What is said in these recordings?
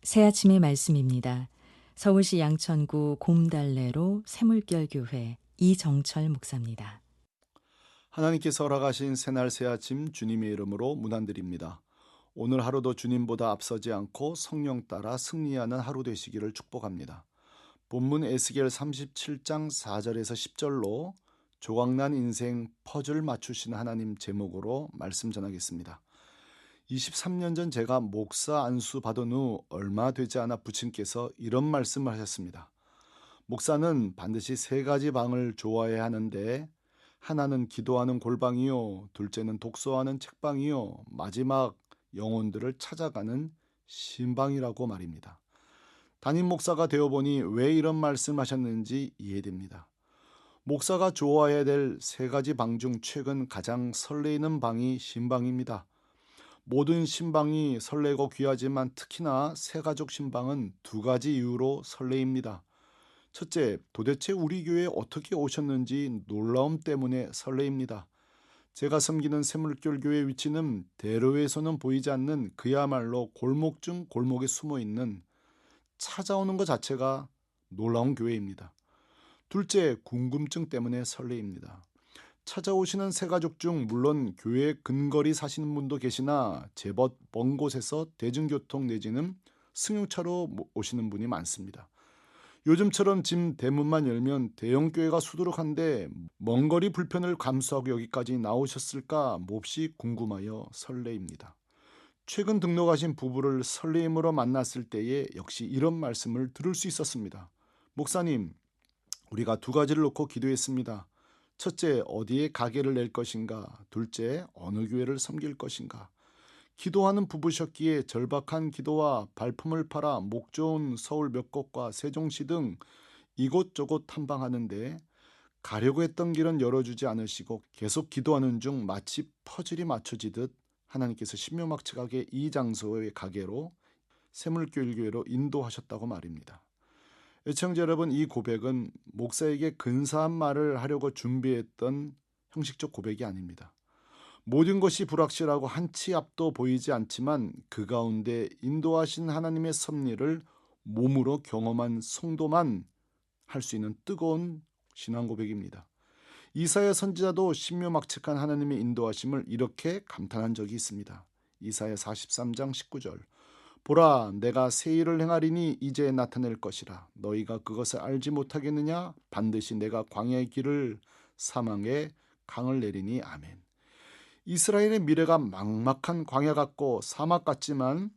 새아침의 말씀입니다. 서울시 양천구 곰달래로 새물결교회 이정철 목사입니다. 하나님께서 허락하신 새날 새아침 주님의 이름으로 문안드립니다. 오늘 하루도 주님보다 앞서지 않고 성령 따라 승리하는 하루 되시기를 축복합니다. 본문 에스겔 37장 4절에서 10절로 조각난 인생 퍼즐 맞추신 하나님 제목으로 말씀 전하겠습니다. 23년 전 제가 목사 안수 받은 후 얼마 되지 않아 부친께서 이런 말씀을 하셨습니다. 목사는 반드시 세 가지 방을 좋아해야 하는데 하나는 기도하는 골방이요, 둘째는 독서하는 책방이요, 마지막 영혼들을 찾아가는 신방이라고 말입니다. 담임 목사가 되어보니 왜 이런 말씀하셨는지 이해됩니다. 목사가 좋아해야 될 세 가지 방 중 최근 가장 설레이는 방이 신방입니다. 모든 신방이 설레고 귀하지만 특히나 새가족 신방은 두 가지 이유로 설레입니다. 첫째, 도대체 우리 교회에 어떻게 오셨는지 놀라움 때문에 설레입니다. 제가 섬기는 새물결교회 위치는 대로에서는 보이지 않는 그야말로 골목 중 골목에 숨어 있는 찾아오는 것 자체가 놀라운 교회입니다. 둘째, 궁금증 때문에 설레입니다. 찾아오시는 새가족 중 물론 교회 근거리 사시는 분도 계시나 제법 먼 곳에서 대중교통 내지는 승용차로 오시는 분이 많습니다. 요즘처럼 짐 대문만 열면 대형교회가 수두룩한데 먼 거리 불편을 감수하고 여기까지 나오셨을까 몹시 궁금하여 설레입니다. 최근 등록하신 부부를 설레임으로 만났을 때에 역시 이런 말씀을 들을 수 있었습니다. 목사님, 우리가 두 가지를 놓고 기도했습니다. 첫째, 어디에 가게를 낼 것인가? 둘째, 어느 교회를 섬길 것인가? 기도하는 부부셨기에 절박한 기도와 발품을 팔아 목 좋은 서울 몇 곳과 세종시 등 이곳저곳 탐방하는데 가려고 했던 길은 열어주지 않으시고 계속 기도하는 중 마치 퍼즐이 맞춰지듯 하나님께서 신묘막측하게 이 장소의 가게로 새물교회로 인도하셨다고 말입니다. 애청자 여러분, 이 고백은 목사에게 근사한 말을 하려고 준비했던 형식적 고백이 아닙니다. 모든 것이 불확실하고 한치 앞도 보이지 않지만 그 가운데 인도하신 하나님의 섭리를 몸으로 경험한 성도만 할 수 있는 뜨거운 신앙 고백입니다. 이사야 선지자도 신묘막측한 하나님의 인도하심을 이렇게 감탄한 적이 있습니다. 이사야 43장 19절, 보라, 내가 새 일을 행하리니 이제 나타낼 것이라. 너희가 그것을 알지 못하겠느냐? 반드시 내가 광야의 길을 사망의 강을 내리니. 아멘. 이스라엘의 미래가 막막한 광야 같고 사막 같지만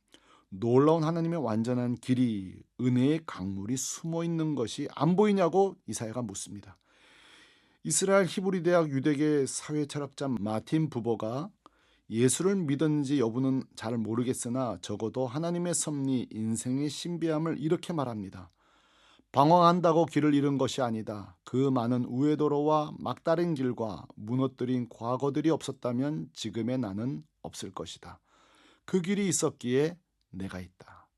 놀라운 하나님의 완전한 길이, 은혜의 강물이 숨어 있는 것이 안 보이냐고 이사야가 묻습니다. 이스라엘 히브리 대학 유대계 사회철학자 마틴 부버가 예수를 믿었는지 여부는 잘 모르겠으나 적어도 하나님의 섭리, 인생의 신비함을 이렇게 말합니다. 방황한다고 길을 잃은 것이 아니다. 그 많은 우회도로와 막다른 길과 무너뜨린 과거들이 없었다면 지금의 나는 없을 것이다. 그 길이 있었기에 내가 있다.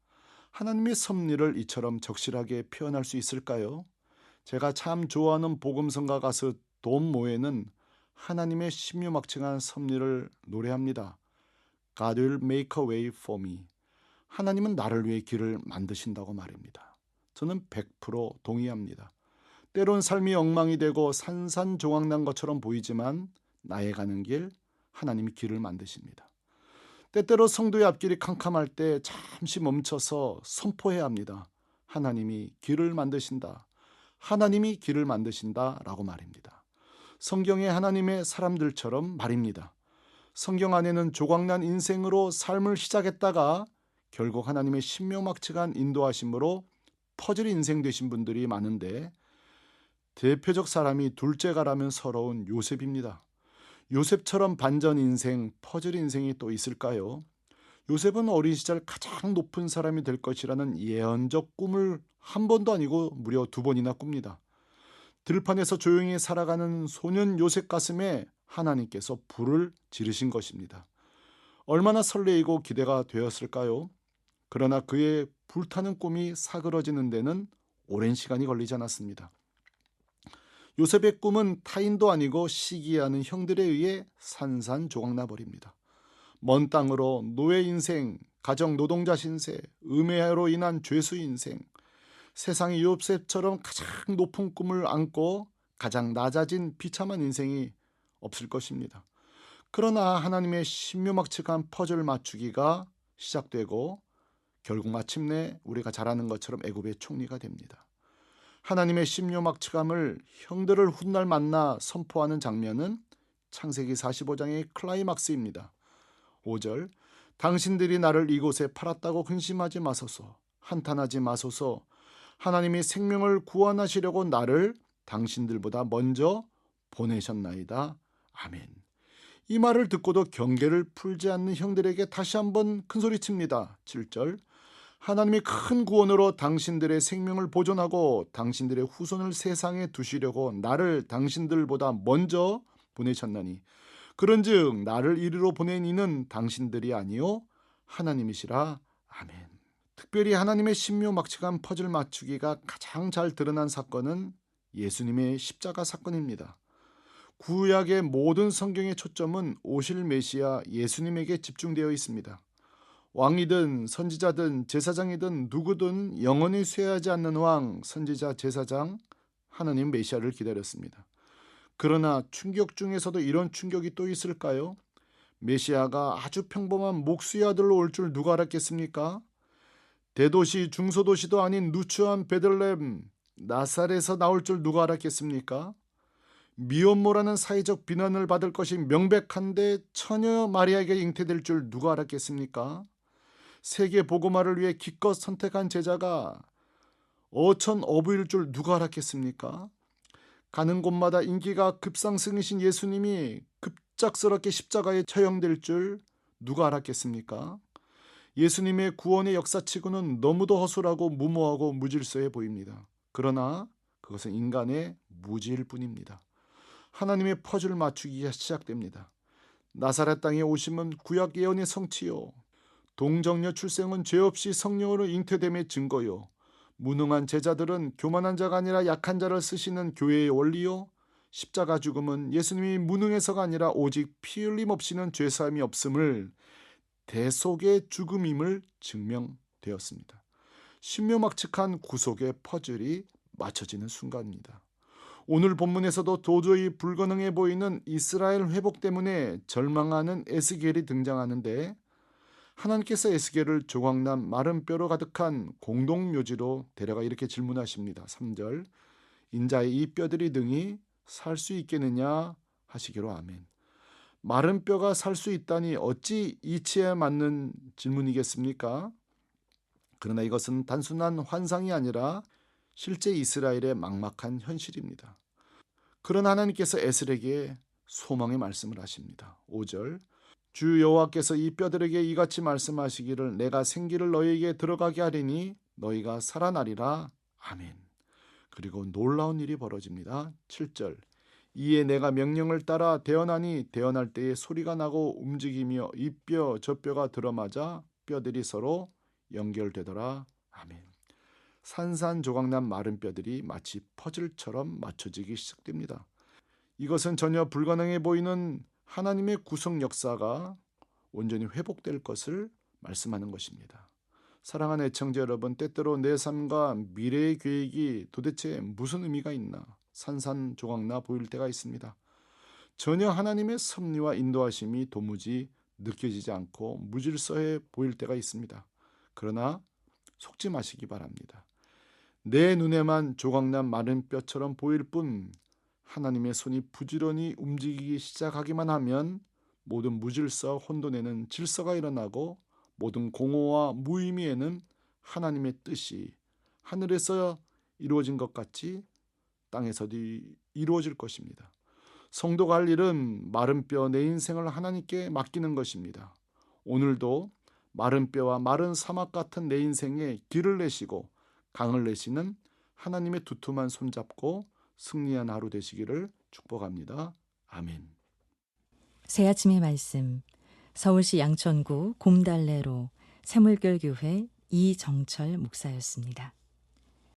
하나님의 섭리를 이처럼 적실하게 표현할 수 있을까요? 제가 참 좋아하는 복음성가 가수 돈 모에는 하나님의 신묘막측한 섭리를 노래합니다. God will make a way for me. 하나님은 나를 위해 길을 만드신다고 말입니다. 저는 100% 동의합니다. 때론 삶이 엉망이 되고 산산조각난 것처럼 보이지만 나의 가는 길, 하나님이 길을 만드십니다. 때때로 성도의 앞길이 캄캄할 때 잠시 멈춰서 선포해야 합니다. 하나님이 길을 만드신다. 하나님이 길을 만드신다 라고 말입니다. 성경의 하나님의 사람들처럼 말입니다. 성경 안에는 조각난 인생으로 삶을 시작했다가 결국 하나님의 신묘막측한 인도하심으로 퍼즐 인생 되신 분들이 많은데 대표적 사람이 둘째가라면 서러운 요셉입니다. 요셉처럼 반전 인생, 퍼즐 인생이 또 있을까요? 요셉은 어린 시절 가장 높은 사람이 될 것이라는 예언적 꿈을 한 번도 아니고 무려 2번이나 꿉니다. 들판에서 조용히 살아가는 소년 요셉 가슴에 하나님께서 불을 지르신 것입니다. 얼마나 설레이고 기대가 되었을까요? 그러나 그의 불타는 꿈이 사그러지는 데는 오랜 시간이 걸리지 않았습니다. 요셉의 꿈은 타인도 아니고 시기하는 형들에 의해 산산조각나 버립니다. 먼 땅으로 노예 인생, 가정 노동자 신세, 음해로 인한 죄수 인생, 세상의 요셉처럼 가장 높은 꿈을 안고 가장 낮아진 비참한 인생이 없을 것입니다. 그러나 하나님의 신묘막측한 퍼즐 맞추기가 시작되고 결국 마침내 우리가 잘 아는 것처럼 애굽의 총리가 됩니다. 하나님의 신묘막측함을 형들을 훗날 만나 선포하는 장면은 창세기 45장의 클라이막스입니다. 5절, 당신들이 나를 이곳에 팔았다고 근심하지 마소서, 한탄하지 마소서. 하나님이 생명을 구원하시려고 나를 당신들보다 먼저 보내셨나이다. 아멘. 이 말을 듣고도 경계를 풀지 않는 형들에게 다시 한번 큰소리칩니다. 7절, 하나님이 큰 구원으로 당신들의 생명을 보존하고 당신들의 후손을 세상에 두시려고 나를 당신들보다 먼저 보내셨나니 그런즉 나를 이리로 보낸 이는 당신들이 아니요 하나님이시라. 아멘. 특별히 하나님의 신묘막측한 퍼즐 맞추기가 가장 잘 드러난 사건은 예수님의 십자가 사건입니다. 구약의 모든 성경의 초점은 오실 메시아 예수님에게 집중되어 있습니다. 왕이든 선지자든 제사장이든 누구든 영원히 쇠하지 않는 왕, 선지자, 제사장, 하나님 메시아를 기다렸습니다. 그러나 충격 중에서도 이런 충격이 또 있을까요? 메시아가 아주 평범한 목수의 아들로 올 줄 누가 알았겠습니까? 대도시 중소도시도 아닌 누추한 베들레헴 나사렛에서 나올 줄 누가 알았겠습니까? 미혼모라는 사회적 비난을 받을 것이 명백한데 처녀 마리아에게 잉태될 줄 누가 알았겠습니까? 세계 복음화를 위해 기껏 선택한 제자가 어천 어부일 줄 누가 알았겠습니까? 가는 곳마다 인기가 급상승이신 예수님이 급작스럽게 십자가에 처형될 줄 누가 알았겠습니까? 예수님의 구원의 역사치고는 너무도 허술하고 무모하고 무질서해 보입니다. 그러나 그것은 인간의 무지일 뿐입니다. 하나님의 퍼즐 맞추기가 시작됩니다. 나사렛 땅에 오심은 구약 예언의 성취요, 동정녀 출생은 죄 없이 성령으로 잉태됨의 증거요, 무능한 제자들은 교만한 자가 아니라 약한 자를 쓰시는 교회의 원리요, 십자가 죽음은 예수님이 무능해서가 아니라 오직 피 흘림 없이는 죄사함이 없음을 대속의 죽음임을 증명되었습니다. 신묘막측한 구속의 퍼즐이 맞춰지는 순간입니다. 오늘 본문에서도 도저히 불가능해 보이는 이스라엘 회복 때문에 절망하는 에스겔이 등장하는데 하나님께서 에스겔을 조각난 마른 뼈로 가득한 공동묘지로 데려가 이렇게 질문하십니다. 3절, 인자의 이 뼈들이 능히 살 수 있겠느냐 하시기로. 아멘. 마른 뼈가 살 수 있다니 어찌 이치에 맞는 질문이겠습니까? 그러나 이것은 단순한 환상이 아니라 실제 이스라엘의 막막한 현실입니다. 그러나 하나님께서 에스겔에게 소망의 말씀을 하십니다. 5절, 주 여호와께서 이 뼈들에게 이같이 말씀하시기를 내가 생기를 너희에게 들어가게 하리니 너희가 살아나리라. 아멘. 그리고 놀라운 일이 벌어집니다. 7절, 이에 내가 명령을 따라 대언하니 대언할 때에 소리가 나고 움직이며 이 뼈 저 뼈가 들어맞아 뼈들이 서로 연결되더라. 아멘. 산산조각난 마른 뼈들이 마치 퍼즐처럼 맞춰지기 시작됩니다. 이것은 전혀 불가능해 보이는 하나님의 구속 역사가 온전히 회복될 것을 말씀하는 것입니다. 사랑하는 애청자 여러분, 때때로 내 삶과 미래의 계획이 도대체 무슨 의미가 있나 산산조각나 보일 때가 있습니다. 전혀 하나님의 섭리와 인도하심이 도무지 느껴지지 않고 무질서해 보일 때가 있습니다. 그러나 속지 마시기 바랍니다. 내 눈에만 조각난 마른 뼈처럼 보일 뿐 하나님의 손이 부지런히 움직이기 시작하기만 하면 모든 무질서 혼돈에는 질서가 일어나고 모든 공허와 무의미에는 하나님의 뜻이 하늘에서 이루어진 것 같이 땅에서도 이루어질 것입니다. 성도가 할 일은 마른 뼈 내 인생을 하나님께 맡기는 것입니다. 오늘도 마른 뼈와 마른 사막 같은 내 인생에 길을 내시고 강을 내시는 하나님의 두툼한 손잡고 승리한 하루 되시기를 축복합니다. 아멘. 새아침의 말씀, 서울시 양천구 곰달래로 새물결교회 이정철 목사였습니다.